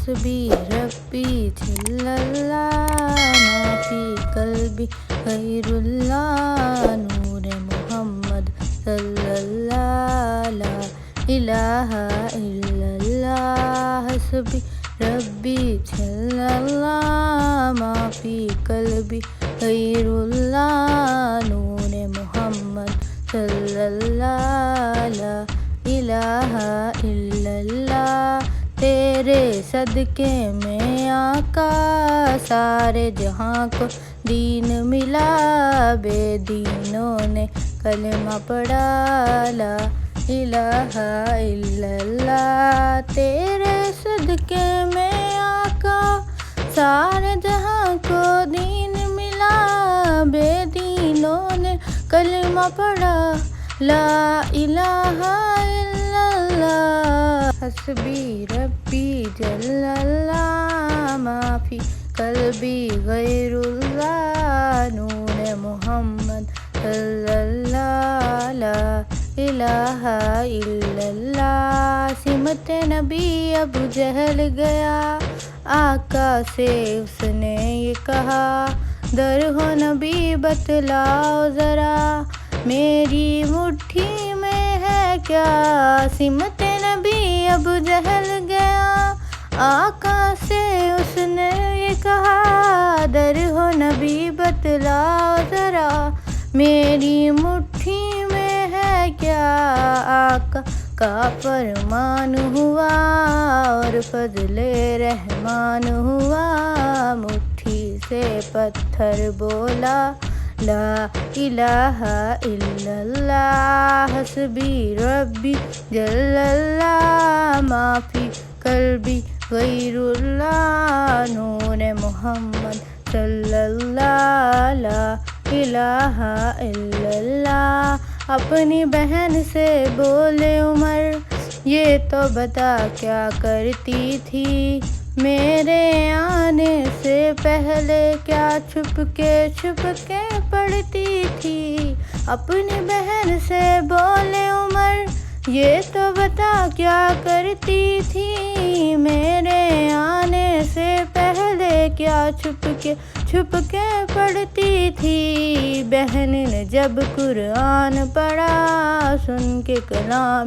حسبی ربی جل اللہ ما فی قلبی غیر اللہ نور محمد صلی اللہ لا الہ الا اللہ حسبی ربی جل اللہ ما فی قلبی غیر اللہ نور محمد صلی اللہ لا الہ الا اللہ تیرے صدقے میں آقا سارے جہاں کو دین ملا بے دینوں نے کلمہ پڑھا لا الہ الا اللہ تیرے صدقے میں آقا سارے جہاں کو دین ملا بے دینوں نے کلمہ پڑھا لا الہ الا اللہ حسبی ربی جل اللہ ما فی قلبی غیر اللہ نور محمد صلی اللہ لا الہ الا اللہ سمت نبی ابو جہل گیا آقا سے اس نے یہ کہا در ہو نبی بتلاؤ ذرا میری مٹھی میں ہے کیا سمت نبی ابو جہل گیا آقا سے اس نے یہ کہا در ہو نبی بتلاؤ ذرا میری مٹھی میں ہے کیا آقا کا فرمان ہوا اور فضل رحمان ہوا مٹھی سے پتھر بولا لا الہ الا اللہ حسبی ربی جل اللہ ما فی قلبی غیر اللہ نور محمد صلی اللہ لا الہ الا اللہ اپنی بہن سے بولے عمر یہ تو بتا کیا کرتی تھی میرے آنے سے پہلے کیا چھپ کے پڑھتی تھی اپنی بہن سے بولے عمر یہ تو بتا کیا کرتی تھی میرے آنے سے پہلے کیا چھپ کے پڑھتی تھی بہن نے جب قرآن پڑھا سن کے کلام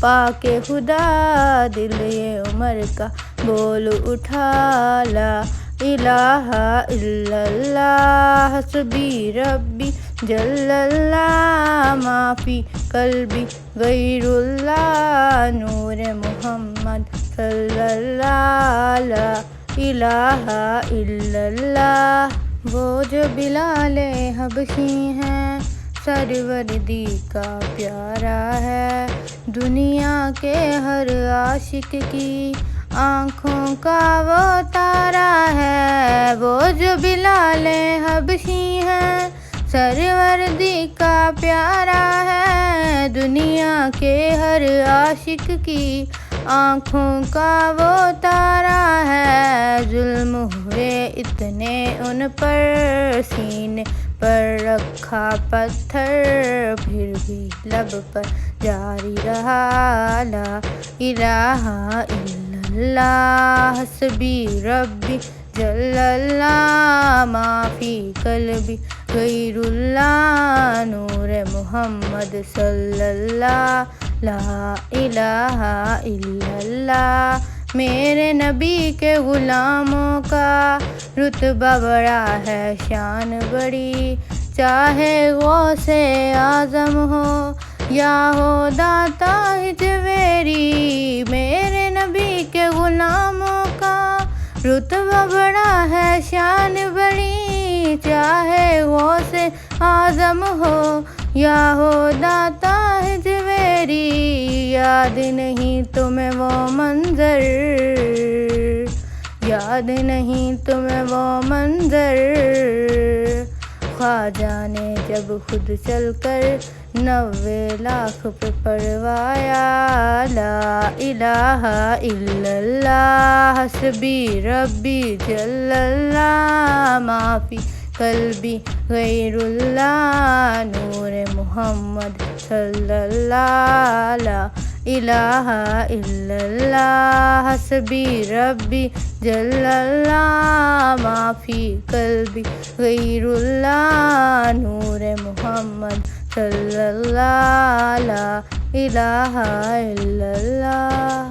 پاک خدا دل یہ عمر کا بول اٹھا لا الہ الا اللہ حسبی ربی جل اللہ ما فی قلبی غیر اللہ نور محمد صلی اللہ لا الہ الا اللہ وہ جو بلال حبشی ہیں سروردی کا پیارا ہے دنیا کے ہر عاشق کی آنکھوں کا وہ تارا ہے وہ جو بلال حبشی ہے سروردی کا پیارا ہے دنیا کے ہر عاشق کی آنکھوں کا وہ تارا ہے ظلم ہوئے اتنے ان پر سینے پر رکھا پتھر پھر بھی لب پر جاری رہا لا الہ الا اللہ حسبی ربی جل اللہ ما فی قلبی غیر اللہ نور محمد صلی اللہ لا الہ الا اللہ میرے نبی کے غلاموں کا رتبہ بڑا ہے شان بڑی چاہے غوث اعظم ہو یا ہو داتا ہجویری میرے نبی کے غلاموں کا رتبہ بڑا ہے شان بڑی چاہے غوث اعظم ہو یا ہو داتا ہجویری یاد نہیں تمہیں وہ منظر یاد نہیں تمہیں وہ منظر خواجہ نے جب خود چل کر 90 لاکھ پہ پڑھوایا لا الہ الا اللہ حسبی ربی جل اللہ ما فی قلبی غیر اللہ نور محمد صلی اللہ لا الہ الا اللہ حسبی ربی جل اللہ ما فی قلبی غیر اللہ نور محمد صلی اللہ لا الہ الا اللہ.